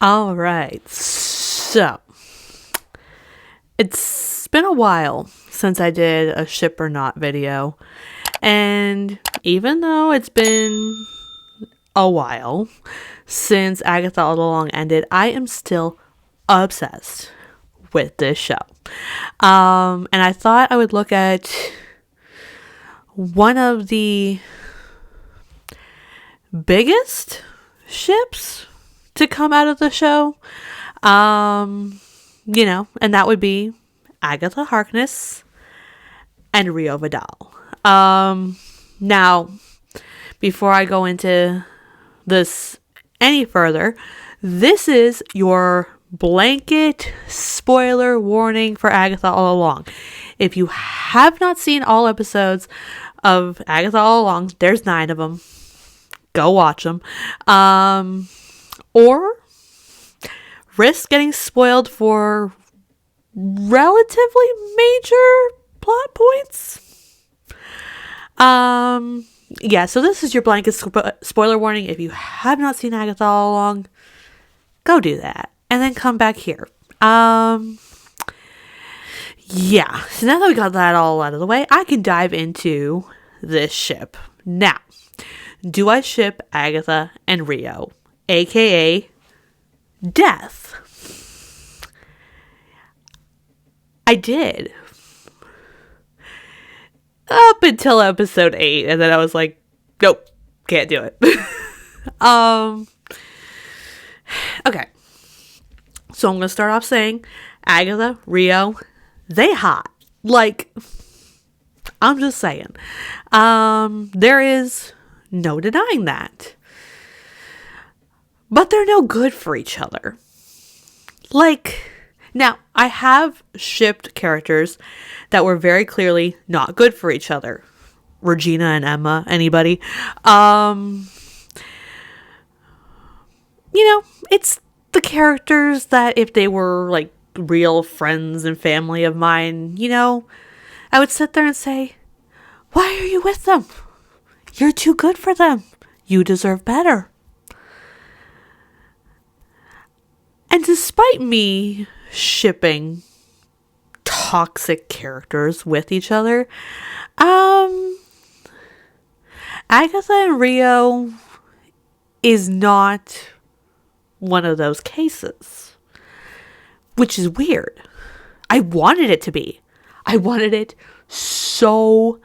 All right. So, it's been a while since I did a ship or not video. And even though it's been a while since Agatha All Along ended, I am still obsessed with this show. And I thought I would look at one of the biggest ships to come out of the show. And that would be Agatha Harkness and Rio Vidal. Now, before I go into this any further, this is your blanket spoiler warning for Agatha All Along. If you have not seen all episodes of Agatha All Along, there's 9 of them. Go watch them. Or risk getting spoiled for relatively major plot points. So this is your blanket spoiler warning. If you have not seen Agatha All Along, go do that. And then come back here. So now that we got that all out of the way, I can dive into this ship. Now, do I ship Agatha and Rio, aka Death? I did. Up until episode 8, and then I was like, nope, can't do it. Okay. So I'm going to start off saying, Agatha, Rio, they hot. Like, I'm just saying. There is no denying that. But they're no good for each other. Like, now, I have shipped characters that were very clearly not good for each other. Regina and Emma, anybody? It's the characters that if they were like real friends and family of mine, I would sit there and say, why are you with them? You're too good for them. You deserve better. And despite me shipping toxic characters with each other, Agatha and Rio is not one of those cases, which is weird. I wanted it to be. I wanted it so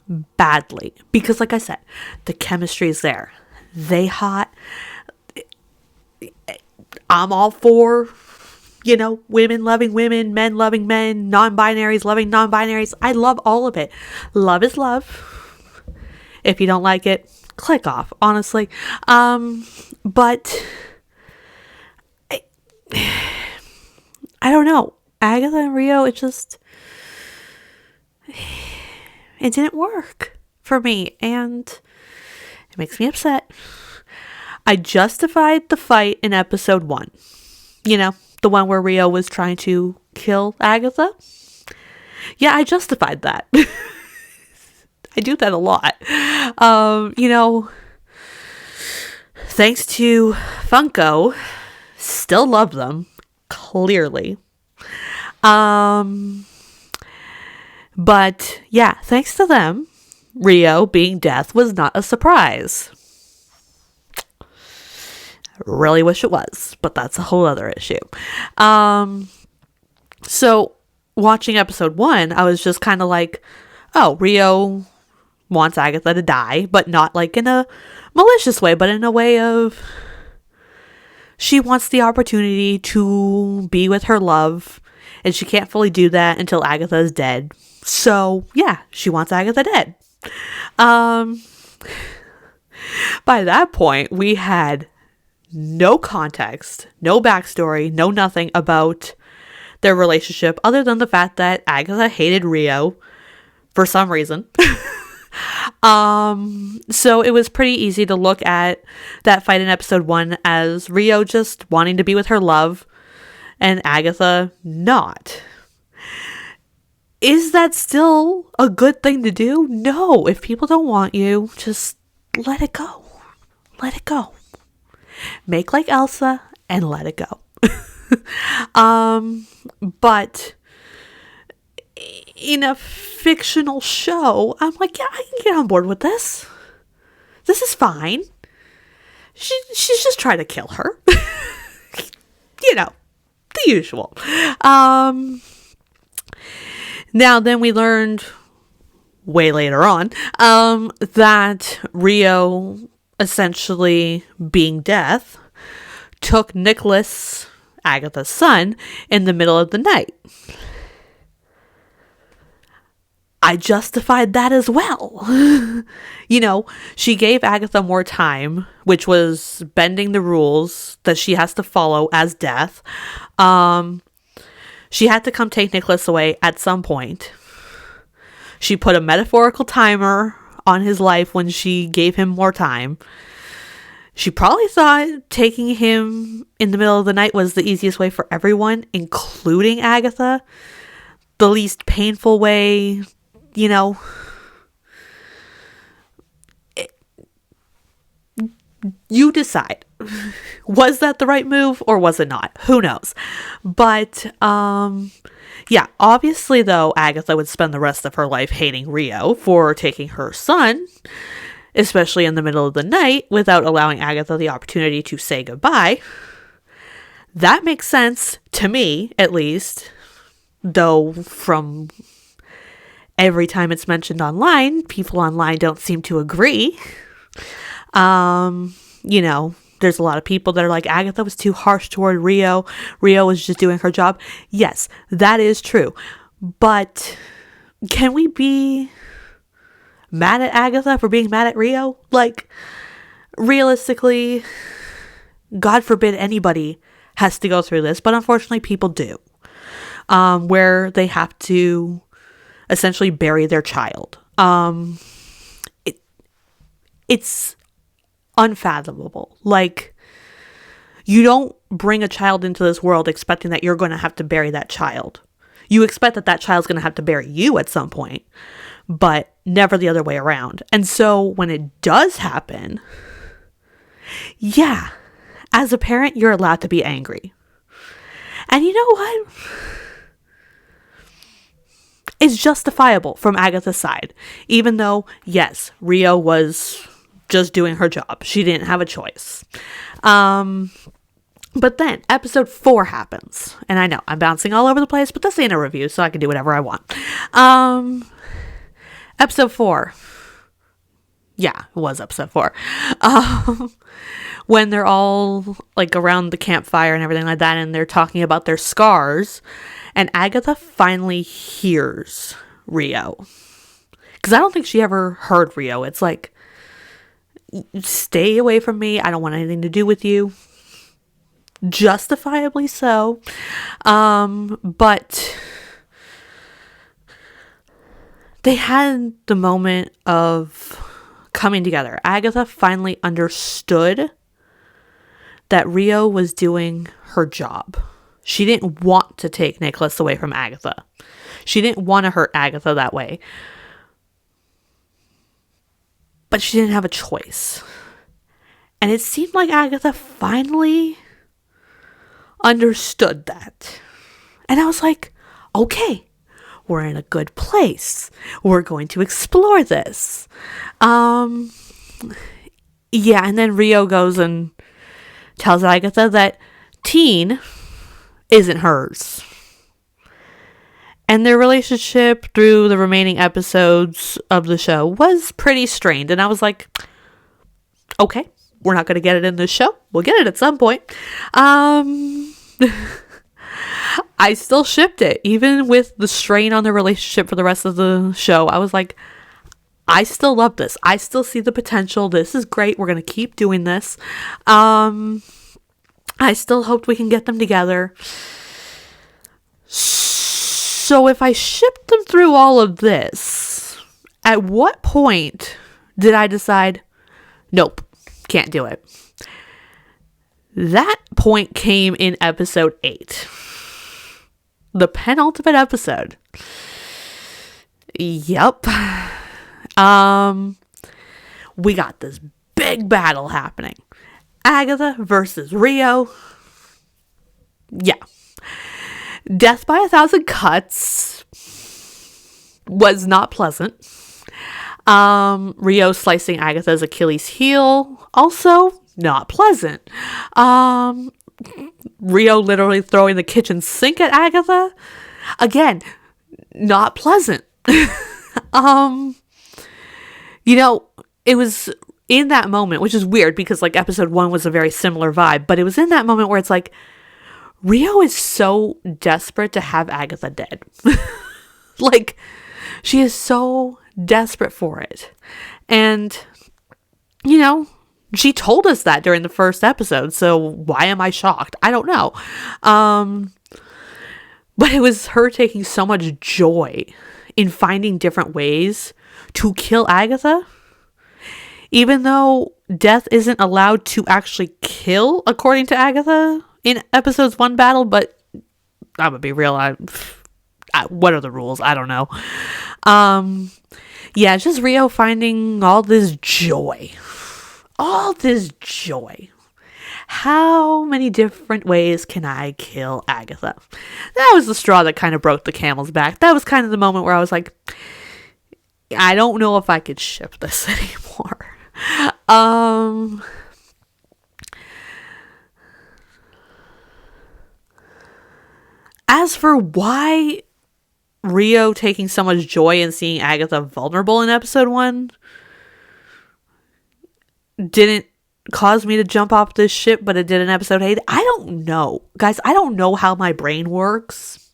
badly because, like I said, the chemistry is there. They hot. I'm all for, women loving women, men loving men, non-binaries loving non-binaries. I love all of it. Love is love. If you don't like it, click off, honestly. But I don't know. Agatha and Rio, it didn't work for me, and it makes me upset. I justified the fight in episode 1. The one where Rio was trying to kill Agatha. Yeah, I justified that. I do that a lot. Thanks to Funko, still love them, clearly. But yeah, thanks to them, Rio being Death was not a surprise. Really wish it was, but that's a whole other issue. So watching episode 1, I was just kind of like, oh, Rio wants Agatha to die, but not like in a malicious way, but in a way of she wants the opportunity to be with her love, and she can't fully do that until Agatha is dead. So yeah, she wants Agatha dead. By that point, we had no context, no backstory, no nothing about their relationship other than the fact that Agatha hated Rio for some reason. So it was pretty easy to look at that fight in episode 1 as Rio just wanting to be with her love and Agatha not. Is that still a good thing to do? No. If people don't want you, just let it go. Let it go. Make like Elsa and let it go. But in a fictional show, I'm like, yeah, I can get on board with this. This is fine. She's just trying to kill her. The usual. Now then we learned way later on that Rio, essentially being death, took Nicholas, Agatha's son, in the middle of the night. I justified that as well. She gave Agatha more time, which was bending the rules that she has to follow as death. She had to come take Nicholas away at some point. She put a metaphorical timer on his life when she gave him more time. She probably thought taking him in the middle of the night was the easiest way for everyone, including Agatha. The least painful way, You decide. Was that the right move or was it not? Who knows? But, yeah, obviously, though, Agatha would spend the rest of her life hating Rio for taking her son, especially in the middle of the night, without allowing Agatha the opportunity to say goodbye. That makes sense to me, at least, though from every time it's mentioned online, people online don't seem to agree. There's a lot of people that are like, Agatha was too harsh toward Rio. Rio was just doing her job. Yes, that is true. But can we be mad at Agatha for being mad at Rio? Like, realistically, God forbid anybody has to go through this, but unfortunately people do. Where they have to essentially bury their child. It's unfathomable. Like, you don't bring a child into this world expecting that you're going to have to bury that child. You expect that child's going to have to bury you at some point, but never the other way around. And so when it does happen, yeah, as a parent, you're allowed to be angry. And you know what? It's justifiable from Agatha's side, even though, yes, Rio was just doing her job. She didn't have a choice. But then episode 4 happens. And I know I'm bouncing all over the place, but this ain't a review, so I can do whatever I want. Episode 4. Yeah, it was episode 4. When they're all like around the campfire and everything like that, and they're talking about their scars, and Agatha finally hears Rio. Because I don't think she ever heard Rio. It's like, stay away from me. I don't want anything to do with you. Justifiably so. But they had the moment of coming together. Agatha finally understood that Rio was doing her job. She didn't want to take Nicholas away from Agatha. She didn't want to hurt Agatha that way. But she didn't have a choice. And it seemed like Agatha finally understood that. And I was like, okay, we're in a good place. We're going to explore this. Yeah, and then Rio goes and tells Agatha that Teen isn't hers. And their relationship through the remaining episodes of the show was pretty strained. And I was like, okay, we're not going to get it in this show. We'll get it at some point. I still shipped it. Even with the strain on the relationship for the rest of the show, I was like, I still love this. I still see the potential. This is great. We're going to keep doing this. I still hoped we can get them together. So if I shipped them through all of this, at what point did I decide, nope, can't do it? That point came in episode 8. The penultimate episode. Yep. We got this big battle happening. Agatha versus Rio. Yeah. Death by 1,000 cuts was not pleasant. Rio slicing Agatha's Achilles heel, also not pleasant. Rio literally throwing the kitchen sink at Agatha, again, not pleasant. It was in that moment, which is weird because like episode 1 was a very similar vibe, but it was in that moment where it's like, Rio is so desperate to have Agatha dead. Like, she is so desperate for it. And, she told us that during the first episode, so why am I shocked? I don't know. But it was her taking so much joy in finding different ways to kill Agatha. Even though death isn't allowed to actually kill, according to Agatha, in episode's 1 battle, but I'm gonna be real, what are the rules? I don't know. Yeah, it's just Rio finding all this joy. All this joy. How many different ways can I kill Agatha? That was the straw that kind of broke the camel's back. That was kind of the moment where I was like, I don't know if I could ship this anymore. As for why Rio taking so much joy in seeing Agatha vulnerable in episode 1 didn't cause me to jump off this ship, but it did in episode 8, I don't know. Guys, I don't know how my brain works.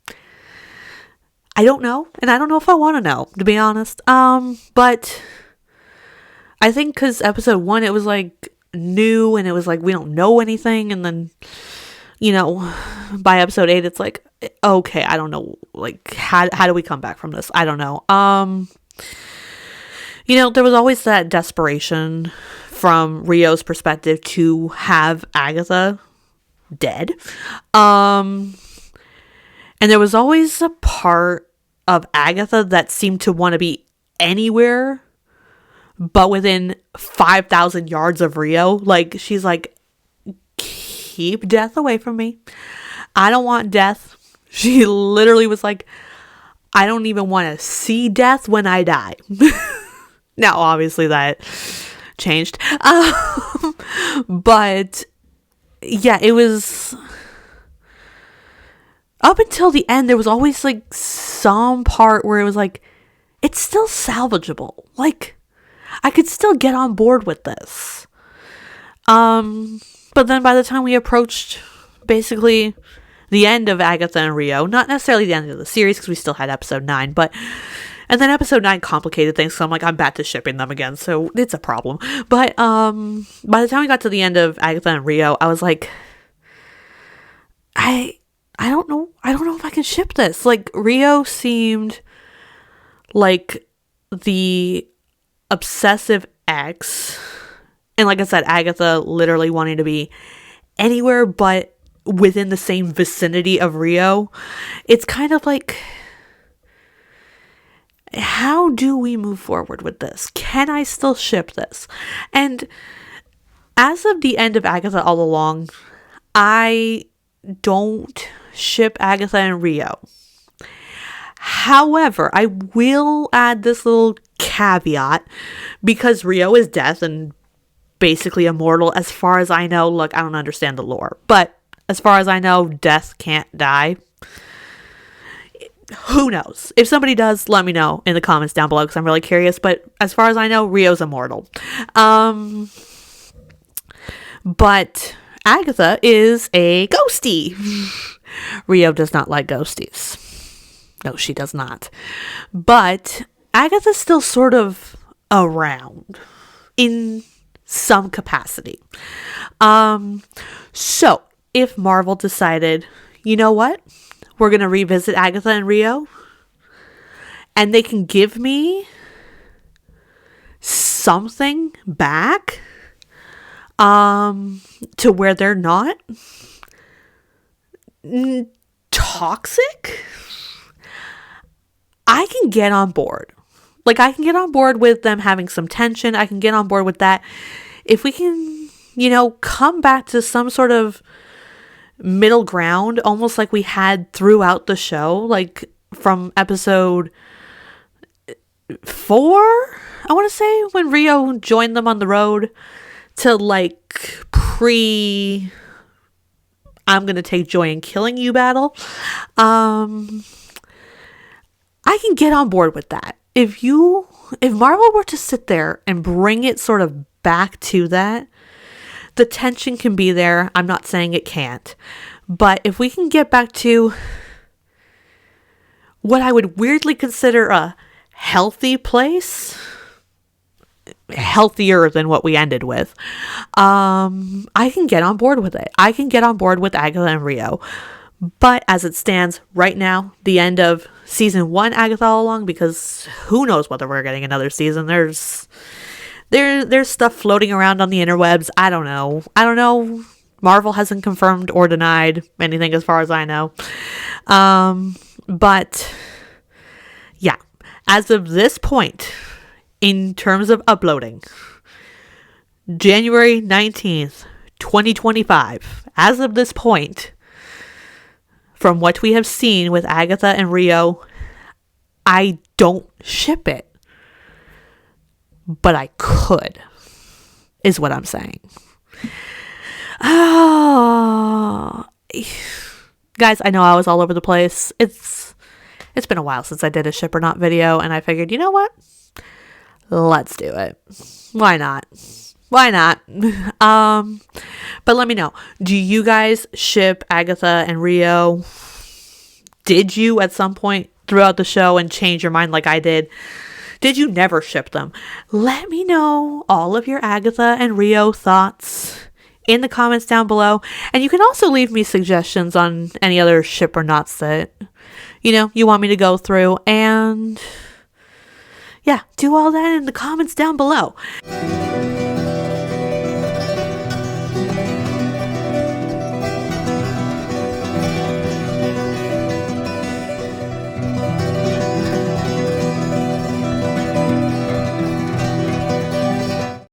I don't know, and I don't know if I want to know, to be honest. But I think because episode 1, it was like new, and it was like we don't know anything, and then by episode 8, it's like, okay, I don't know, like, how do we come back from this? I don't know. There was always that desperation from Rio's perspective to have Agatha dead. And there was always a part of Agatha that seemed to want to be anywhere but within 5,000 yards of Rio. Like, she's like, keep death away from me. I don't want death. She literally was like, I don't even want to see death when I die. Now, obviously that changed. But yeah, it was up until the end, there was always like some part where it was like, it's still salvageable. Like, I could still get on board with this. But then by the time we approached basically the end of Agatha and Rio, not necessarily the end of the series because we still had episode 9, and then episode 9 complicated things, so I'm like, I'm back to shipping them again, so it's a problem. But by the time we got to the end of Agatha and Rio, I was like, I don't know if I can ship this. Like, Rio seemed like the obsessive ex, and like I said, Agatha literally wanting to be anywhere but within the same vicinity of Rio. It's kind of like, how do we move forward with this? Can I still ship this? And as of the end of Agatha all along, I don't ship Agatha and Rio. However, I will add this little caveat, because Rio is death and basically immortal as far as I know. Look, I don't understand the lore, but as far as I know, death can't die. Who knows? If somebody does, let me know in the comments down below, because I'm really curious. But as far as I know, Rio's immortal. But Agatha is a ghostie. Rio does not like ghosties. No, she does not. But Agatha's still sort of around in some capacity. So if Marvel decided, you know what? We're going to revisit Agatha and Rio, and they can give me something back to where they're not toxic, I can get on board. Like, I can get on board with them having some tension. I can get on board with that. If we can, come back to some sort of middle ground, almost like we had throughout the show, like from episode 4, I want to say, when Rio joined them on the road, to like pre I'm gonna take joy in killing you battle. I can get on board with that. If Marvel were to sit there and bring it sort of back to that, the tension can be there. I'm not saying it can't. But if we can get back to what I would weirdly consider a healthy place, healthier than what we ended with, I can get on board with it. I can get on board with Agatha and Rio. But as it stands right now, the end of season 1 Agatha all along, because who knows whether we're getting another season. There's stuff floating around on the interwebs. I don't know. Marvel hasn't confirmed or denied anything as far as I know. But yeah, as of this point, in terms of uploading, January 19th, 2025, as of this point, from what we have seen with Agatha and Rio, I don't ship it. But I could, is what I'm saying. Oh, guys, I know I was all over the place. It's been a while since I did a ship or not video, and I figured, you know what? Let's do it. Why not? But let me know. Do you guys ship Agatha and Rio? Did you at some point throughout the show and change your mind like I did? Did you never ship them? Let me know all of your Agatha and Rio thoughts in the comments down below. And you can also leave me suggestions on any other ship or nots that, you want me to go through. And yeah, do all that in the comments down below.